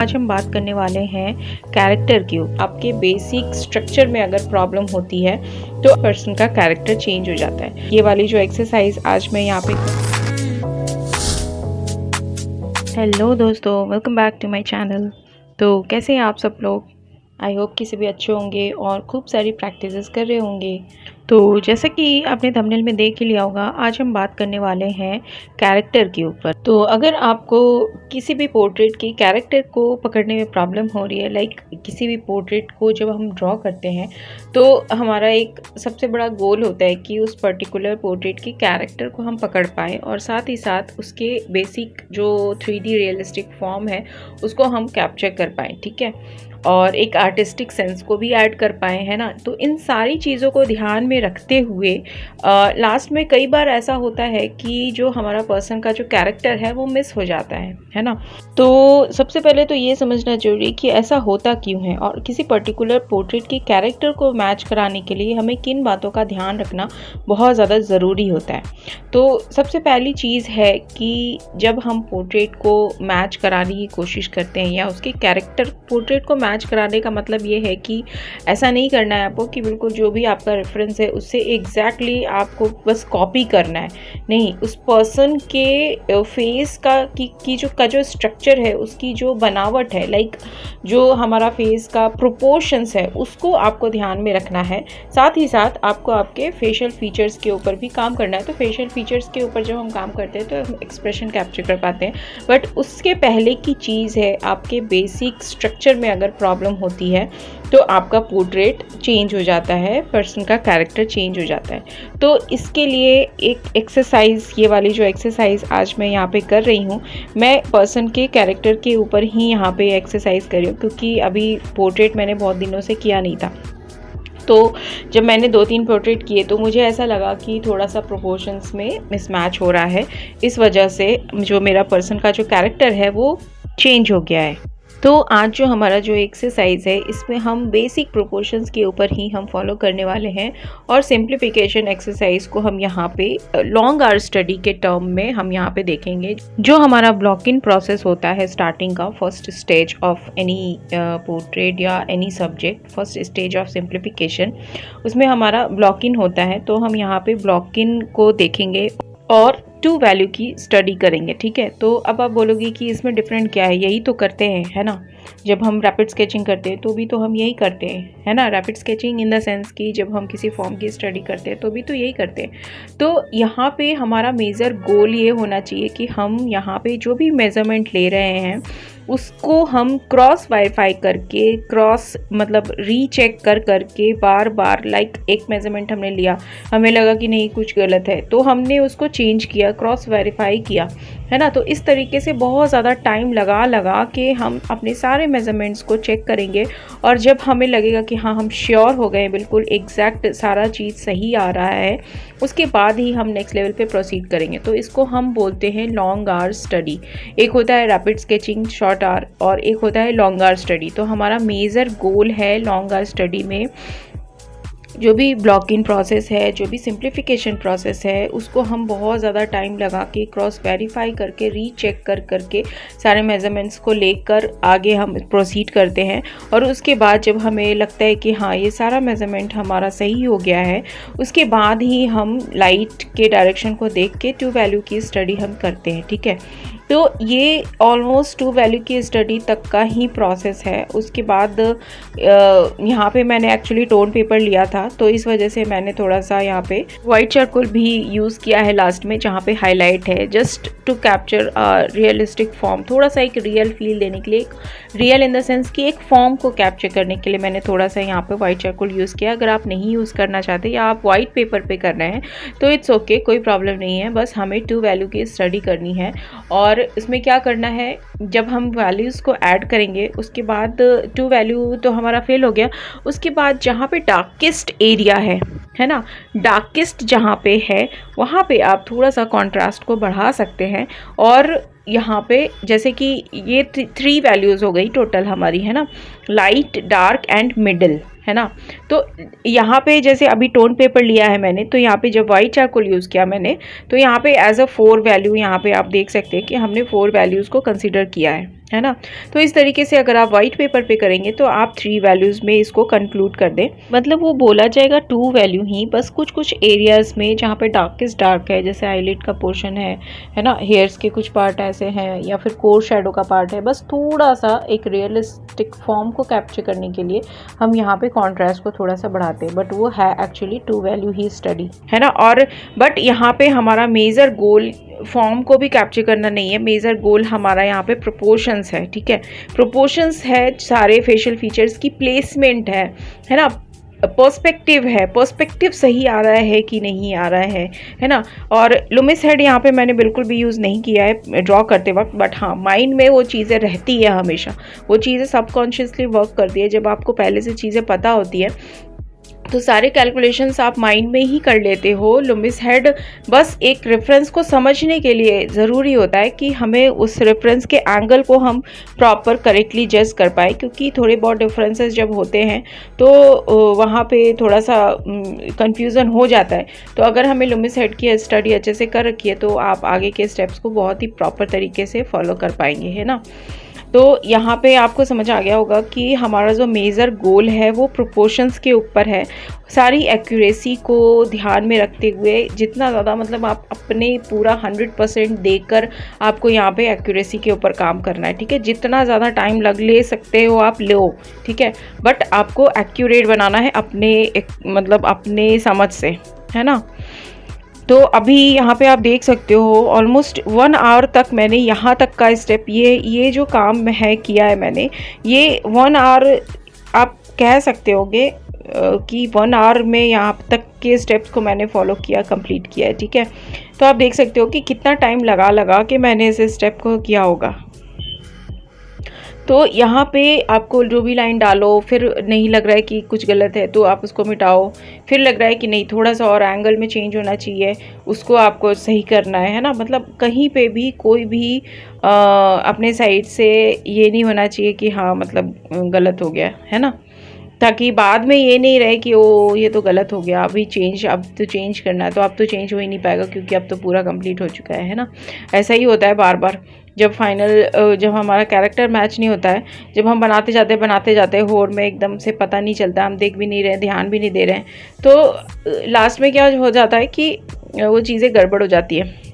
आज हम बात करने वाले हैं कैरेक्टर की। आपके बेसिक स्ट्रक्चर में अगर प्रॉब्लम होती है तो पर्सन का कैरेक्टर चेंज हो जाता है। ये वाली जो एक्सरसाइज आज मैं यहाँ पे हेलो दोस्तों, welcome back to my channel. तो कैसे हैं आप सब लोग? आई होप कि सभी अच्छे होंगे और खूब सारी प्रैक्टिसेस कर रहे होंगे। तो जैसा कि आपने थंबनेल में देख ही लिया होगा, आज हम बात करने वाले हैं कैरेक्टर के ऊपर। तो अगर आपको किसी भी पोर्ट्रेट की कैरेक्टर को पकड़ने में प्रॉब्लम हो रही है, लाइक किसी भी पोर्ट्रेट को जब हम ड्रॉ करते हैं तो हमारा एक सबसे बड़ा गोल होता है कि उस पर्टिकुलर पोर्ट्रेट की कैरेक्टर को हम पकड़ पाएँ और साथ ही साथ उसके बेसिक जो 3D रियलिस्टिक फॉर्म है उसको हम कैप्चर कर पाएँ, ठीक है, और एक आर्टिस्टिक सेंस को भी ऐड कर पाए, है ना। तो इन सारी चीज़ों को ध्यान में रखते हुए लास्ट में कई बार ऐसा होता है कि जो हमारा पर्सन का जो कैरेक्टर है वो मिस हो जाता है ना। तो सबसे पहले तो ये समझना जरूरी कि ऐसा होता क्यों है और किसी पर्टिकुलर पोर्ट्रेट की कैरेक्टर को मैच कराने के लिए हमें किन बातों का ध्यान रखना बहुत ज़्यादा ज़रूरी होता है। तो सबसे पहली चीज़ है कि जब हम पोर्ट्रेट को मैच कराने की कोशिश करते हैं या उसके कैरेक्टर पोर्ट्रेट को मैच कराने का मतलब ये है कि ऐसा नहीं करना है आपको कि बिल्कुल जो भी आपका रेफरेंस है उससे एग्जैक्टली आपको बस कॉपी करना है। नहीं, उस पर्सन के फेस का जो स्ट्रक्चर है, उसकी जो बनावट है, लाइक जो हमारा फेस का प्रोपोर्शंस है उसको आपको ध्यान में रखना है। साथ ही साथ आपको आपके फेशियल फीचर्स के ऊपर भी काम करना है। तो फेशियल फीचर्स के ऊपर जब हम काम करते हैं तो हम एक्सप्रेशन कैप्चर कर पाते हैं, बट उसके पहले की चीज़ है आपके बेसिक स्ट्रक्चर में अगर प्रॉब्लम होती है तो आपका पोर्ट्रेट चेंज हो जाता है, पर्सन का कैरेक्टर चेंज हो जाता है। तो इसके लिए एक एक्सरसाइज, ये वाली जो एक्सरसाइज आज मैं यहाँ पे कर रही हूँ, मैं पर्सन के कैरेक्टर के ऊपर ही यहाँ पे एक्सरसाइज कर रही हूँ क्योंकि अभी पोर्ट्रेट मैंने बहुत दिनों से किया नहीं था। तो जब मैंने 2-3 पोर्ट्रेट किए तो मुझे ऐसा लगा कि थोड़ा सा प्रोपोर्शंस में मिसमैच हो रहा है। इस वजह से जो मेरा पर्सन का जो कैरेक्टर है वो चेंज हो गया है। तो आज जो हमारा जो एक्सरसाइज है इसमें हम बेसिक प्रोपोर्शंस के ऊपर ही हम फॉलो करने वाले हैं और सिंप्लीफिकेशन एक्सरसाइज को हम यहाँ पे लॉन्ग आवर स्टडी के टर्म में हम यहाँ पे देखेंगे। जो हमारा ब्लॉकिंग प्रोसेस होता है स्टार्टिंग का, first stage of any portrait या any subject, first stage of simplification, उसमें हमारा ब्लॉकिंग होता है। तो हम यहाँ पे ब्लॉकिंग को देखेंगे और टू वैल्यू की स्टडी करेंगे, ठीक है। तो अब आप बोलोगे कि इसमें डिफरेंट क्या है, यही तो करते हैं, है ना। जब हम रैपिड स्केचिंग करते हैं तो भी तो हम यही करते हैं, है ना। Rapid sketching in the sense कि जब हम किसी फॉर्म की स्टडी करते हैं तो भी तो यही करते हैं। तो यहाँ पे हमारा मेजर गोल ये होना चाहिए कि हम यहाँ पे जो भी मेजरमेंट ले रहे हैं उसको हम क्रॉस वेरीफाई करके, क्रॉस मतलब रीचेक करके बार बार, लाइक एक मेजरमेंट हमने लिया, हमें लगा कि नहीं कुछ गलत है तो हमने उसको चेंज किया, क्रॉस वेरीफाई किया, है ना। तो इस तरीके से बहुत ज़्यादा टाइम लगा के हम अपने सारे मेजरमेंट्स को चेक करेंगे और जब हमें लगेगा कि हाँ हम श्योर हो गए, बिल्कुल एग्जैक्ट सारा चीज़ सही आ रहा है, उसके बाद ही हम नेक्स्ट लेवल पे प्रोसीड करेंगे। तो इसको हम बोलते हैं लॉन्ग आवर स्टडी। एक होता है रैपिड स्केचिंग शॉर्ट आवर और एक होता है लॉन्ग आवर स्टडी। तो हमारा मेजर गोल है लॉन्ग आवर स्टडी में जो भी ब्लॉकिंग प्रोसेस है, जो भी सिंप्लीफिकेशन प्रोसेस है, उसको हम बहुत ज़्यादा टाइम लगा के क्रॉस वेरीफाई करके, रीचेक करके सारे मेजरमेंट्स को लेकर आगे हम प्रोसीड करते हैं। और उसके बाद जब हमें लगता है कि हाँ ये सारा मेजरमेंट हमारा सही हो गया है, उसके बाद ही हम लाइट के डायरेक्शन को देख के टू वैल्यू की स्टडी हम करते हैं, ठीक है। तो ये ऑलमोस्ट टू वैल्यू की स्टडी तक का ही प्रोसेस है। उसके बाद यहाँ पे मैंने एक्चुअली टोन पेपर लिया था तो इस वजह से मैंने थोड़ा सा यहाँ पे वाइट चारकोल भी यूज़ किया है लास्ट में, जहाँ पे हाईलाइट है, just to capture realistic form, थोड़ा सा एक रियल फील देने के लिए, रियल इन द सेंस कि एक फॉर्म को कैप्चर करने के लिए मैंने थोड़ा सा यहाँ पे वाइट चारकोल यूज़ किया। अगर आप नहीं यूज़ करना चाहते या आप वाइट पेपर पे कर रहे हैं तो इट्स ओके, कोई प्रॉब्लम नहीं है, बस हमें टू वैल्यू की स्टडी करनी है। और इसमें क्या करना है, जब हम वैल्यूज़ को ऐड करेंगे उसके बाद टू वैल्यू तो हमारा फेल हो गया, उसके बाद जहाँ पे डार्केस्ट एरिया है ना, डार्केस्ट जहाँ पे है वहाँ पे आप थोड़ा सा कॉन्ट्रास्ट को बढ़ा सकते हैं। और यहाँ पे जैसे कि ये 3 वैल्यूज़ हो गई टोटल हमारी, है ना, लाइट, डार्क एंड मिडल, है ना। तो यहाँ पे जैसे अभी टोन पेपर लिया है मैंने, तो यहाँ पे जब वाइट चारकोल यूज़ किया मैंने, तो यहाँ पे एज अ 4 वैल्यू यहाँ पे आप देख सकते हैं कि हमने 4 वैल्यूज़ को कंसिडर किया है ना। तो इस तरीके से अगर आप वाइट पेपर पे करेंगे तो आप 3 वैल्यूज़ में इसको कंक्लूड कर दें। मतलब वो बोला जाएगा 2 वैल्यू ही, बस कुछ कुछ एरियाज़ में जहाँ पे डार्केस्ट डार्क है, जैसे आईलिड का पोर्शन है ना, हेयर्स के कुछ पार्ट ऐसे हैं या फिर कोर शेडो का पार्ट है, बस थोड़ा सा एक रियलिस्टिक फॉर्म को कैप्चर करने के लिए हम यहाँ पे कॉन्ट्रास्ट को थोड़ा सा बढ़ाते हैं, बट वो है एक्चुअली 2 वैल्यू ही स्टडी, है ना। और बट यहाँ पे हमारा मेजर गोल फॉर्म को भी कैप्चर करना नहीं है, मेजर गोल हमारा यहाँ पे प्रोपोर्शंस है, ठीक है। प्रोपोर्शंस है, सारे फेशियल फीचर्स की प्लेसमेंट है ना, पर्सपेक्टिव है, पर्सपेक्टिव सही आ रहा है कि नहीं आ रहा है ना। और लुमिस हेड यहाँ पे मैंने बिल्कुल भी यूज़ नहीं किया है ड्रॉ करते वक्त, बट हाँ माइंड में वो चीज़ें रहती है हमेशा, वो चीज़ें सबकॉन्शियसली वर्क करती है। जब आपको पहले से चीज़ें पता होती है तो सारे कैलकुलेशंस आप माइंड में ही कर लेते हो। लुमिस हेड बस एक रेफरेंस को समझने के लिए ज़रूरी होता है कि हमें उस रेफरेंस के एंगल को हम प्रॉपर करेक्टली जज कर पाए, क्योंकि थोड़े बहुत डिफरेंसेस जब होते हैं तो वहाँ पे थोड़ा सा कंफ्यूजन हो जाता है। तो अगर हमें लुमिस हेड की स्टडी अच्छे से कर रखी है तो आप आगे के स्टेप्स को बहुत ही प्रॉपर तरीके से फॉलो कर पाएंगे, है ना। तो यहाँ पे आपको समझ आ गया होगा कि हमारा जो मेजर गोल है वो प्रोपोर्शंस के ऊपर है। सारी एक्यूरेसी को ध्यान में रखते हुए जितना ज़्यादा मतलब आप अपने पूरा 100% देकर आपको यहाँ पे एक्यूरेसी के ऊपर काम करना है, ठीक है। जितना ज़्यादा टाइम ले सकते हो आप लो, ठीक है, बट आपको एक्यूरेट बनाना है अपने मतलब अपने समझ से, है ना। तो अभी यहाँ पे आप देख सकते हो ऑलमोस्ट 1 आवर तक मैंने यहाँ तक का स्टेप ये जो काम है किया है मैंने, ये 1 आवर आप कह सकते होगे कि 1 आवर में यहाँ तक के स्टेप्स को मैंने फॉलो किया, कंप्लीट किया है, ठीक है। तो आप देख सकते हो कि कितना टाइम लगा के मैंने इस स्टेप को किया होगा। तो यहाँ पे आपको जो भी लाइन डालो, फिर नहीं लग रहा है कि कुछ गलत है तो आप उसको मिटाओ, फिर लग रहा है कि नहीं थोड़ा सा और एंगल में चेंज होना चाहिए, उसको आपको सही करना है ना। मतलब कहीं पे भी कोई भी अपने साइड से ये नहीं होना चाहिए कि हाँ मतलब गलत हो गया, है ना, ताकि बाद में ये नहीं रहे कि ओ ये तो गलत हो गया, अब तो चेंज करना है, तो अब तो चेंज हो ही नहीं पाएगा क्योंकि अब तो पूरा कंप्लीट हो चुका है ना। ऐसा ही होता है बार बार जब हमारा कैरेक्टर मैच नहीं होता है, जब हम बनाते जाते होड़ में एकदम से पता नहीं चलता, हम देख भी नहीं रहे, ध्यान भी नहीं दे रहे हैं, तो लास्ट में क्या हो जाता है कि वो चीज़ें गड़बड़ हो जाती है।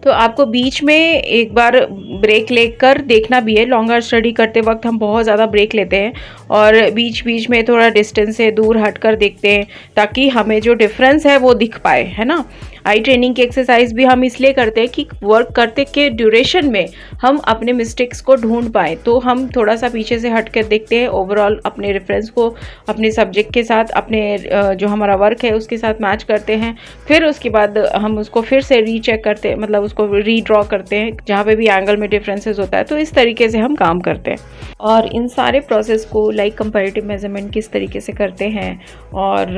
तो आपको बीच में एक बार ब्रेक लेकर देखना भी है। लॉन्गर स्टडी करते वक्त हम बहुत ज़्यादा ब्रेक लेते हैं और बीच बीच में थोड़ा डिस्टेंस से दूर हटकर देखते हैं ताकि हमें जो डिफरेंस है वो दिख पाए, है ना। आई ट्रेनिंग की एक्सरसाइज भी हम इसलिए करते हैं कि वर्क करते के ड्यूरेशन में हम अपने मिस्टेक्स को ढूंढ पाएँ। तो हम थोड़ा सा पीछे से हट कर देखते हैं, ओवरऑल अपने रेफरेंस को अपने सब्जेक्ट के साथ, अपने जो हमारा वर्क है उसके साथ मैच करते हैं, फिर उसके बाद हम उसको फिर से रीचेक करते हैं, मतलब उसको रीड्रॉ करते हैं जहाँ पे भी एंगल में डिफरेंसेस होता है। तो इस तरीके से हम काम करते हैं और इन सारे प्रोसेस को लाइक कंपैरेटिव मेजरमेंट किस तरीके से करते हैं और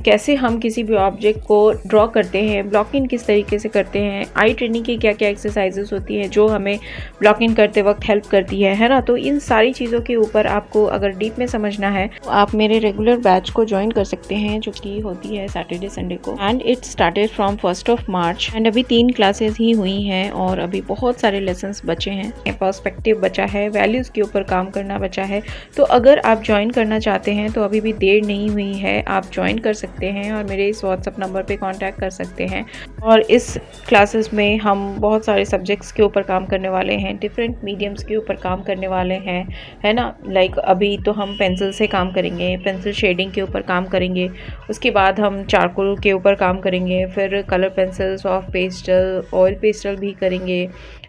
कैसे हम किसी भी ऑब्जेक्ट को ड्रॉ करते हैं, ब्लॉकिंग किस तरीके से करते हैं, आई ट्रेनिंग की क्या क्या एक्सरसाइजेस होती हैं जो हमें ब्लॉकिंग करते वक्त हेल्प करती है ना। तो इन सारी चीज़ों के ऊपर आपको अगर डीप में समझना है तो आप मेरे रेगुलर बैच को ज्वाइन कर सकते हैं जो कि होती है सैटरडे संडे को, and it started from 1 March and अभी 3 क्लासेस ही हुई हैं और अभी बहुत सारे लेसन्स बचे हैं, पर्सपेक्टिव बचा है, वैल्यूज़ के ऊपर काम करना बचा है। तो अगर आप ज्वाइन करना चाहते हैं तो अभी भी देर नहीं हुई है, आप ज्वाइन कर सकते हैं और मेरे इस व्हाट्सएप नंबर पे कांटेक्ट कर सकते हैं। और इस क्लासेस में हम बहुत सारे सब्जेक्ट्स के ऊपर काम करने वाले हैं, डिफरेंट मीडियम्स के ऊपर काम करने वाले हैं, है ना। लाइक अभी तो हम पेंसिल से काम करेंगे, पेंसिल शेडिंग के ऊपर काम करेंगे, उसके बाद हम चारकोल के ऊपर काम करेंगे, फिर colour pencil, soft pastel, oil pastel भी करेंगे,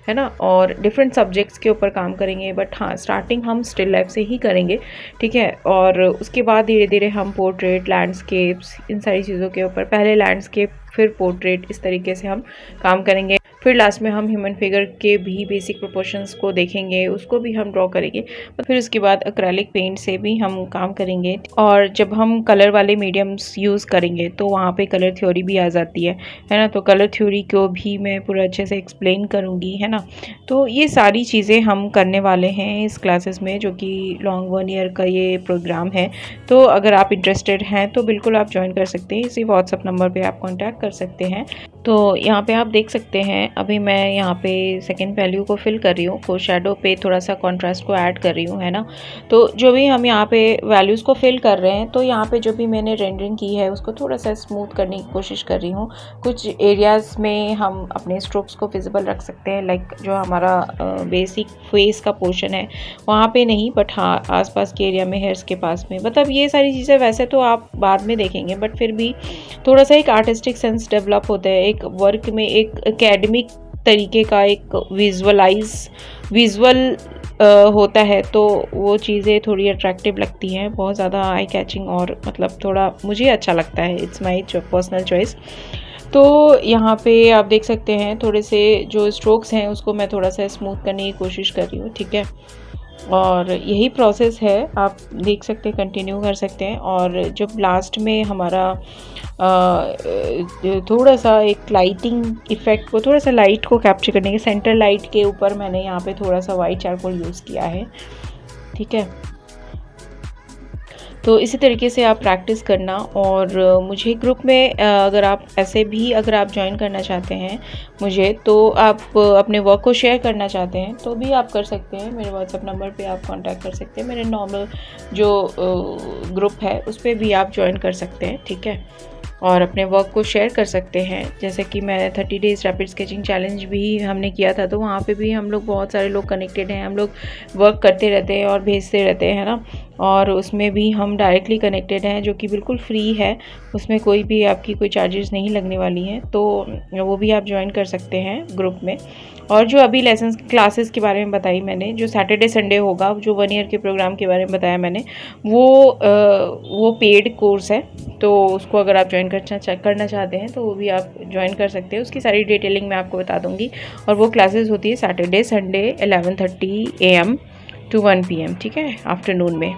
है ना, और डिफरेंट सब्जेक्ट्स के ऊपर काम करेंगे। बट हाँ स्टार्टिंग हम स्टिल लाइफ से ही करेंगे, ठीक है। और उसके बाद धीरे धीरे हम पोर्ट्रेट, लैंडस्केप्स, इन सारी चीज़ों के ऊपर, पहले लैंडस्केप फिर पोर्ट्रेट, इस तरीके से हम काम करेंगे। फिर लास्ट में हम ह्यूमन फिगर के भी बेसिक प्रोपोर्शंस को देखेंगे, उसको भी हम ड्रॉ करेंगे। फिर उसके बाद एक्रेलिक पेंट से भी हम काम करेंगे और जब हम कलर वाले मीडियम्स यूज़ करेंगे तो वहाँ पे कलर थ्योरी भी आ जाती है ना। तो कलर थ्योरी को भी मैं पूरा अच्छे से एक्सप्लेन करूँगी, है ना। तो ये सारी चीज़ें हम करने वाले हैं इस क्लासेस में, जो कि लॉन्ग 1 ईयर का ये प्रोग्राम है। तो अगर आप इंटरेस्टेड हैं तो बिल्कुल आप ज्वाइन कर सकते हैं, इसी व्हाट्सअप नंबर पर आप कॉन्टैक्ट कर सकते हैं। तो यहाँ पे आप देख सकते हैं अभी मैं यहाँ पे सेकंड वैल्यू को फिल कर रही हूँ, को शेडो पे थोड़ा सा कॉन्ट्रास्ट को ऐड कर रही हूँ, है ना। तो जो भी हम यहाँ पे वैल्यूज़ को फिल कर रहे हैं, तो यहाँ पे जो भी मैंने रेंडरिंग की है उसको थोड़ा सा स्मूथ करने की कोशिश कर रही हूँ। कुछ एरियाज़ में हम अपने स्ट्रोक्स को विजिबल रख सकते हैं, लाइक जो हमारा बेसिक फेस का पोर्शन है वहाँ पे नहीं, बट हाँ आसपास के एरिया में, हेयर्स के पास में, मतलब ये सारी चीज़ें वैसे तो आप बाद में देखेंगे, बट फिर भी थोड़ा सा एक आर्टिस्टिक सेंस डेवलप होता है एक वर्क में, एक एकेडमिक तरीके का एक विजुअल होता है, तो वो चीज़ें थोड़ी अट्रैक्टिव लगती हैं, बहुत ज़्यादा आई कैचिंग, और मतलब थोड़ा मुझे अच्छा लगता है। It's my personal choice. तो यहाँ पे आप देख सकते हैं थोड़े से जो स्ट्रोक्स हैं उसको मैं थोड़ा सा स्मूथ करने की कोशिश कर रही हूँ, ठीक है। और यही प्रोसेस है, आप देख सकते हैं, कंटिन्यू कर सकते हैं। और जब लास्ट में हमारा थोड़ा सा एक लाइटिंग इफ़ेक्ट को, थोड़ा सा लाइट को कैप्चर करने के, सेंटर लाइट के ऊपर मैंने यहाँ पे थोड़ा सा वाइट चारकोल यूज़ किया है, ठीक है। तो इसी तरीके से आप प्रैक्टिस करना। और मुझे ग्रुप में अगर आप ऐसे भी अगर आप ज्वाइन करना चाहते हैं मुझे, तो आप अपने वर्क को शेयर करना चाहते हैं तो भी आप कर सकते हैं। मेरे व्हाट्सएप नंबर पे आप कांटेक्ट कर सकते हैं। मेरे नॉर्मल जो ग्रुप है उस पर भी आप ज्वाइन कर सकते हैं, ठीक है, और अपने वर्क को शेयर कर सकते हैं। जैसे कि मैं 30 डेज़ रैपिड स्केचिंग चैलेंज भी हमने किया था, तो वहाँ पे भी हम लोग बहुत सारे लोग कनेक्टेड हैं, हम लोग वर्क करते रहते हैं और भेजते रहते हैं ना। और उसमें भी हम डायरेक्टली कनेक्टेड हैं, जो कि बिल्कुल फ्री है, उसमें कोई भी आपकी कोई चार्जेस नहीं लगने वाली हैं, तो वो भी आप ज्वाइन कर सकते हैं ग्रुप में। और जो अभी लेसन क्लासेस के बारे में बताई मैंने, जो सैटरडे संडे होगा, जो 1 ईयर के प्रोग्राम के बारे में बताया मैंने, वो पेड कोर्स है, तो उसको अगर आप ज्वाइन करना चाहते हैं तो वो भी आप ज्वाइन कर सकते हैं। उसकी सारी डिटेलिंग मैं आपको बता दूंगी। और वो क्लासेस होती है Saturday Sunday 11:30 AM to 1 PM, ठीक है, आफ्टरनून में।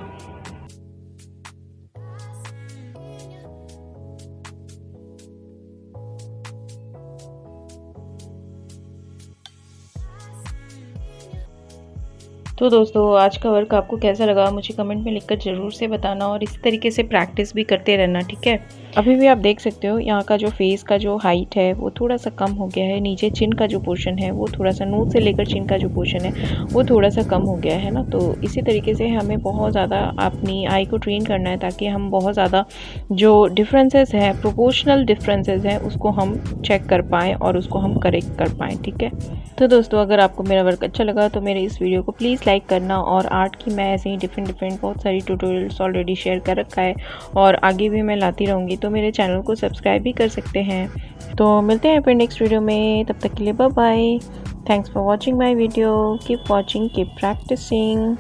तो दोस्तों आज का वर्क आपको कैसा लगा मुझे कमेंट में लिखकर ज़रूर से बताना, और इसी तरीके से प्रैक्टिस भी करते रहना, ठीक है। अभी भी आप देख सकते हो यहाँ का जो फेस का जो हाइट है वो थोड़ा सा कम हो गया है, नीचे चिन का जो पोर्शन है वो थोड़ा सा, नोज से लेकर चिन का जो पोर्शन है वो थोड़ा सा कम हो गया है ना। तो इसी तरीके से हमें बहुत ज़्यादा अपनी आई को ट्रेन करना है, ताकि हम बहुत ज़्यादा जो डिफरेंसेस हैं, प्रोपोर्शनल डिफरेंसेस हैं, उसको हम चेक कर पाएँ और उसको हम करेक्ट कर पाएँ, ठीक है। तो दोस्तों अगर आपको मेरा वर्क अच्छा लगा तो मेरे इस वीडियो को प्लीज़ लाइक करना। और आर्ट की मैं ऐसे ही डिफरेंट बहुत सारी ट्यूटोरियल्स ऑलरेडी शेयर कर रखा है, और आगे भी मैं लाती रहूँगी, तो मेरे चैनल को सब्सक्राइब भी कर सकते हैं। तो मिलते हैं फिर नेक्स्ट वीडियो में, तब तक के लिए bye bye. Thanks for watching my video. Keep watching, keep practising.